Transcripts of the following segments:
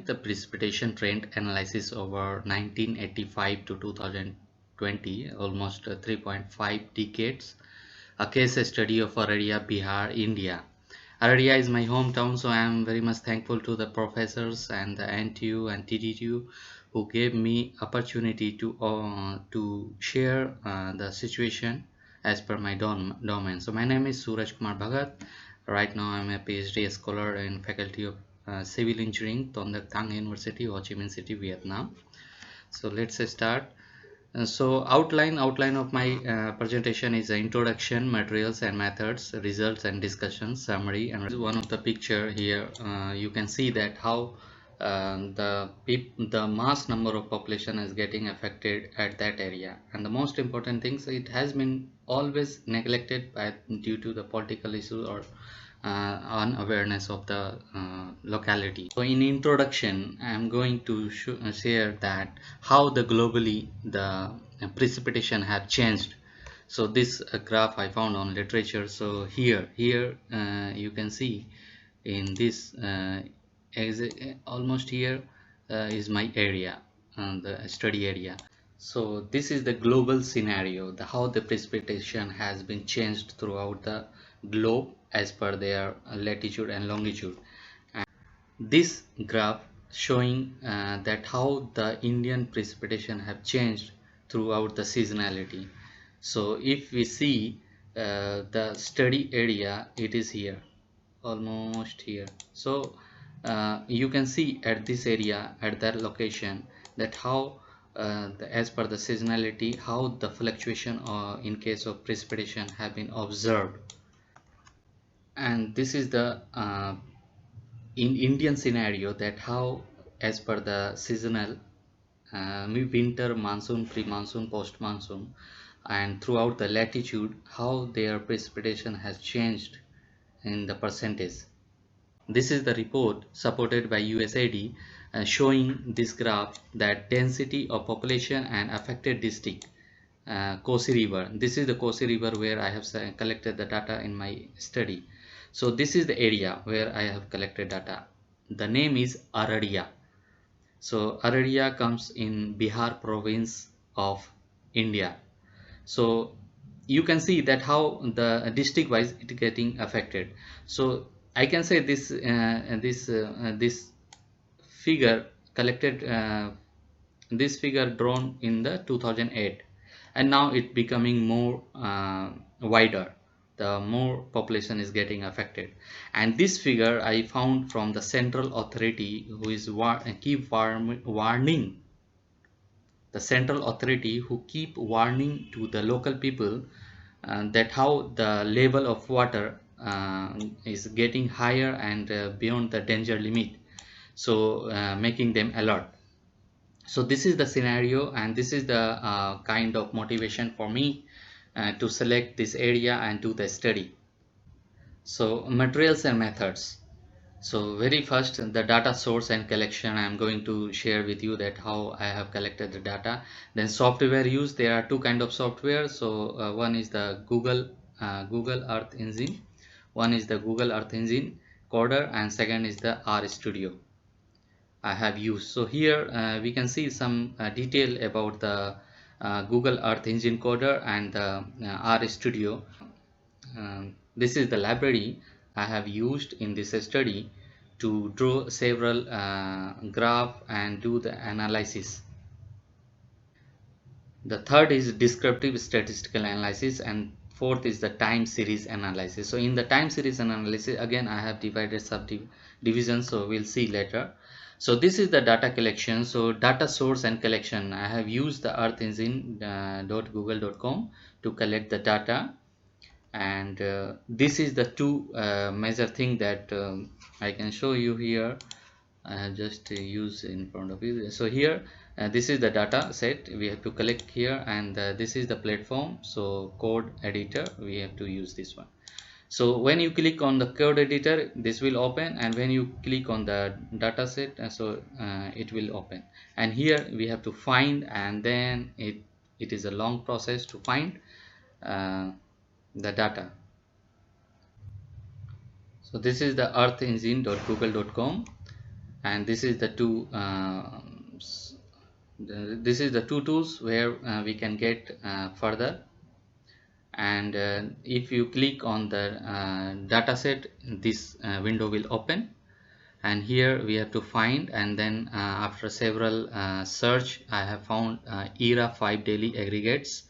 The precipitation trend analysis over 1985 to 2020, almost 3.5 decades, a case study of Araria, Bihar, India. Araria is my hometown, so I am very much thankful to the professors and the NTU and TDTU who gave me opportunity to share the situation as per my domain. So my name is Suraj Kumar Bhagat. Right now I am a Ph.D. scholar in Faculty of Civil Engineering, Thang University, Ho Chi Minh City, Vietnam. So let's start. So outline of my presentation is the introduction, materials and methods, results and discussion, summary, and one of the picture here. You can see that how the mass number of population is getting affected at that area, and the most important things, it has been always neglected due to the political issues or unawareness of the locality. So in introduction I am going to share that how the globally the precipitation have changed. So this graph I found on literature. So here you can see in this almost here is my area, the study area. So this is the global scenario, how the precipitation has been changed throughout the globe as per their latitude and longitude. And this graph showing that how the Indian precipitation have changed throughout the seasonality. So if we see the study area, it is here, almost here. So you can see at this area, at that location, that how as per the seasonality, how the fluctuation in case of precipitation have been observed. And this is the in Indian scenario, that how as per the seasonal winter, monsoon, pre-monsoon, post-monsoon, and throughout the latitude, how their precipitation has changed in the percentage. This is the report supported by USAID showing this graph that density of population and affected district. Kosi River. This is the Kosi River where I have collected the data in my study. So this is the area where I have collected data. The name is Araria. So Araria comes in Bihar province of India. So you can see that how the district wise it getting affected. So I can say this figure collected, this figure drawn in the 2008, and now it becoming more wider, the more population is getting affected. And this figure I found from the central authority, who is warning, the central authority who keep warning to the local people that how the level of water is getting higher and beyond the danger limit, so making them alert. So this is the scenario, and this is the kind of motivation for me to select this area and do the study. So materials and methods. So very first, the data source and collection, I am going to share with you that how I have collected the data. Then software use, there are two kind of software. So one is the Google Earth Engine, one is the Google Earth Engine Coder, and second is the R Studio I have used. So here we can see some detail about the Google Earth Engine Coder and the R Studio. This is the library I have used in this study to draw several graph and do the analysis. The third is descriptive statistical analysis, and fourth is the time series analysis. So in the time series analysis, again I have divided subdivisions, so we'll see later. So this is the data collection. So data source and collection, I have used the earth engine .google.com to collect the data. And this is the two major thing that I can show you here. I have just used in front of you. So here this is the data set we have to collect here, and this is the platform. So code editor, we have to use this one. So when you click on the code editor, this will open, and when you click on the data set, it will open. And here we have to find, and then it is a long process to find the data. So this is the earthengine.google.com, and this is the two this is the two tools where we can get further. And if you click on the data set, this window will open, and here we have to find, and then after several search, I have found ERA 5 daily aggregates,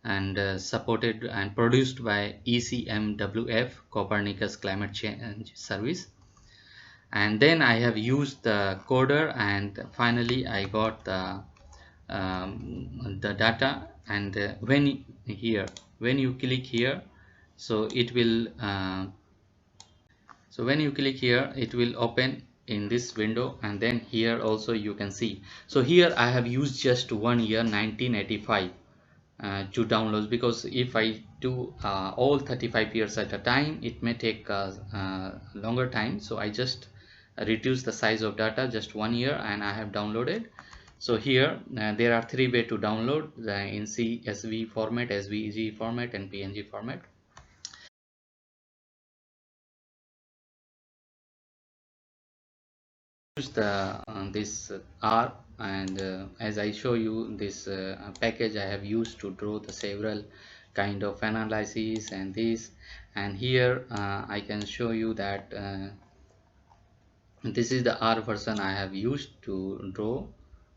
and supported and produced by ECMWF, Copernicus Climate Change Service. And then I have used the coder, and finally I got the data. And when you click here, so it will when you click here, it will open in this window. And then here also you can see, so here I have used just 1 year 1985 to download, because if I do all 35 years at a time, it may take longer time. So I just reduce the size of data just 1 year, and I have downloaded. So here there are three ways to download: in CSV format, SVG format, and PNG format. Use the this R, and as I show you this package I have used to draw the several kind of analysis and this. And here I can show you that this is the R version I have used to draw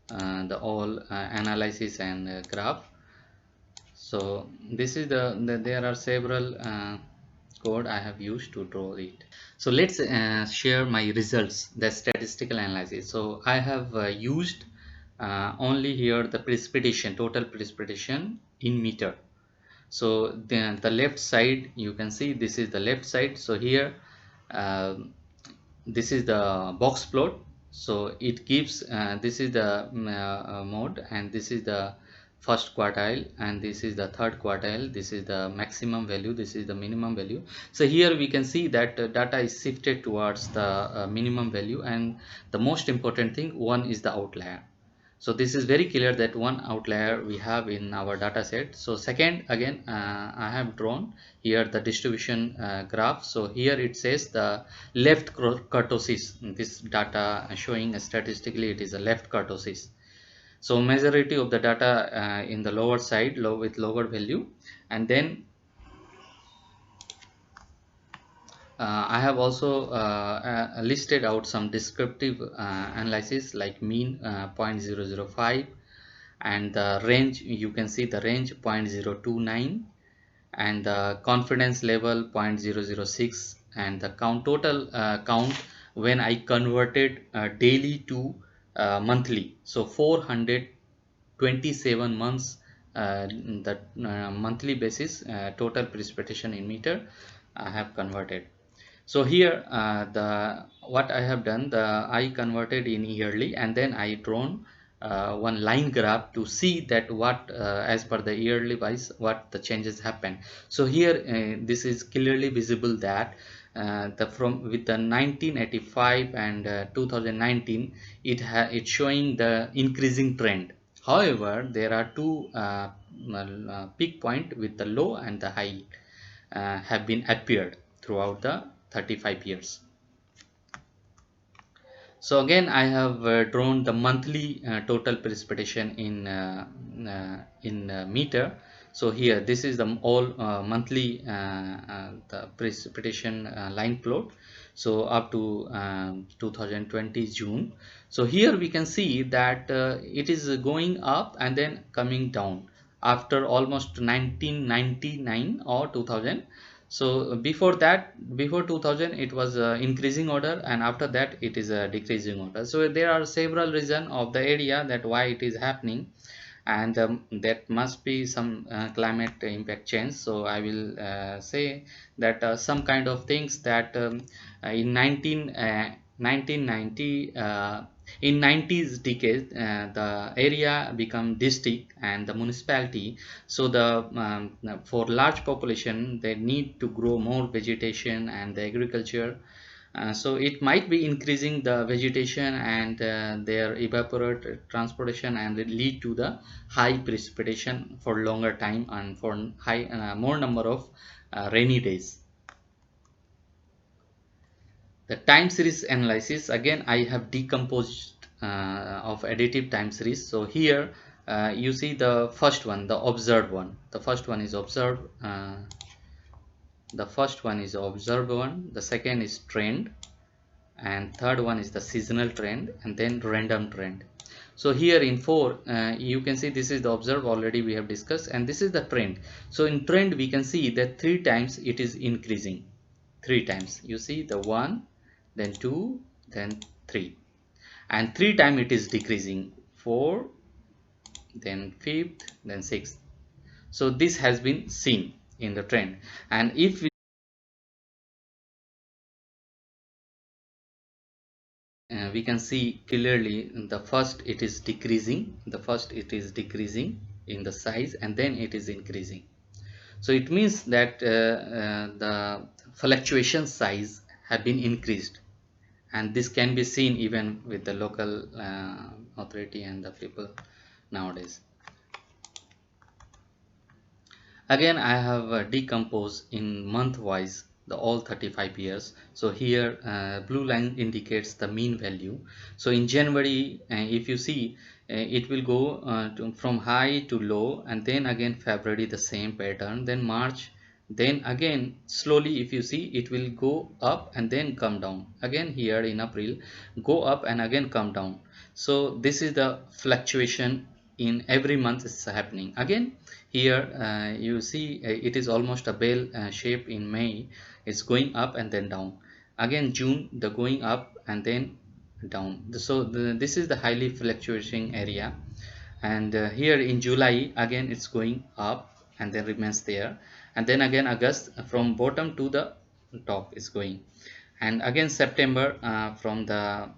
the all analysis and graph. So this is there are several code I have used to draw it. So let's share my results, the statistical analysis. So I have used only here the precipitation, total precipitation in meter. So the left side, you can see this is the left side. So here uh, this is the box plot. So it gives this is the mode, and this is the first quartile, and this is the third quartile, this is the maximum value, this is the minimum value. So here we can see that data is shifted towards the minimum value, and the most important thing, one is the outlier. So this is very clear that one outlier we have in our data set. So second, again I have drawn here the distribution graph. So here it says the left kurtosis, this data showing statistically it is a left kurtosis. So majority of the data in the lower side, with lower value. And then I have also listed out some descriptive analysis, like mean 0.005, and the range, you can see the range 0.029, and the confidence level 0.006, and the total count when I converted daily to monthly. So 427 months, the monthly basis total precipitation in meter I have converted. So here the what I have done, the I converted in yearly, and then I drawn one line graph to see that what as per the yearly wise what the changes happen. So here this is clearly visible that the from with the 1985 and 2019, it's showing the increasing trend. However, there are two peak point with the low and the high have been appeared throughout the 35 years. So again I have drawn the monthly total precipitation in meter. So here this is the all monthly the precipitation line plot, so up to 2020 June. So here we can see that it is going up and then coming down after almost 1999 or 2000. So before that, before 2000, it was increasing order, and after that it is a decreasing order. So there are several reasons of the area that why it is happening, and that must be some climate impact change. So I will say that some kind of things that in 1990 in 90s decade the area become district and the municipality. So the for large population they need to grow more vegetation and the agriculture. So it might be increasing the vegetation and their evaporate transportation, and it lead to the high precipitation for longer time and for high more number of rainy days. The time series analysis, again I have decomposed of additive time series. So here you see the first one, the observed one. The first one is observed. The first one is observed one. The second is trend, and third one is the seasonal trend, and then random trend. So here in 4 you can see this is the observed, already we have discussed, and this is the trend. So in trend we can see that 3 times it is increasing. 3 times you see the 1, then 2, then 3, and 3 time it is decreasing. 4, then 5th, then 6th. So this has been seen in the trend. And if we can see clearly, the first it is decreasing, in the size, and then it is increasing. So it means that the fluctuation size have been increased, and this can be seen even with the local authority and the people nowadays. Again I have decomposed in month wise the all 35 years. So here blue line indicates the mean value. So in January if you see it will go from high to low, and then again February the same pattern, then March, then again slowly if you see it will go up and then come down. Again here in April go up and again come down. So this is the fluctuation in every month is happening. Again here you see it is almost a bell shape. In May it's going up and then down. Again June the going up and then down. So this is the highly fluctuating area. And here in July again it's going up and then remains there, and then again August from bottom to the top is going, and again September from the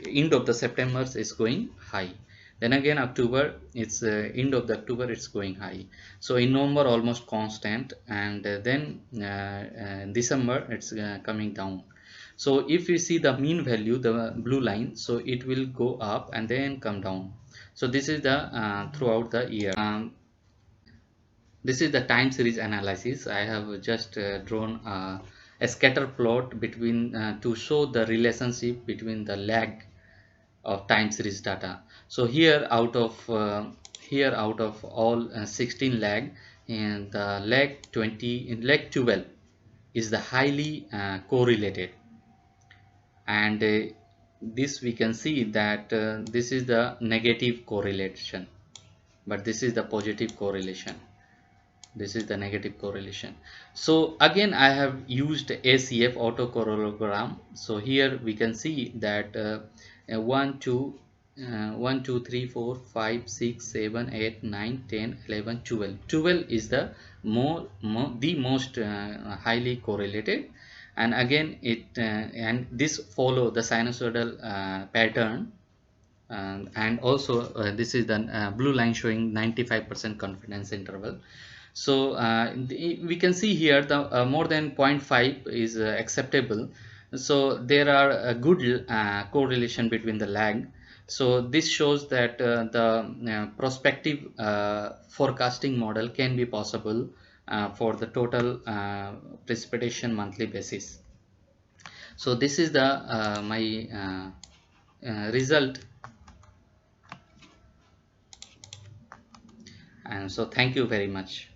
end of the September is going high, then again October it's end of the October it's going high. So in November almost constant, and then December it's coming down. So if you see the mean value, the blue line, so it will go up and then come down. So this is the throughout the year. This is the time series analysis. I have just drawn a scatter plot between to show the relationship between the lag of time series data. So here out of all 16 lag, and the lag 20 in lag 12 is the highly correlated, and this we can see that this is the negative correlation, but this is the positive correlation. This is the negative correlation. So again I have used ACF autocorrelogram. So here we can see that 1 2 1 2 3 4 5 6 7 8 9 10 11 12. 12 is the the most highly correlated, and again it and this follow the sinusoidal pattern. And also this is the blue line showing 95% confidence interval. So we can see here the more than zero point 0.5 is acceptable. So there are a good correlation between the lag. So this shows that the prospective forecasting model can be possible for the total precipitation monthly basis. So this is the my result. And so thank you very much.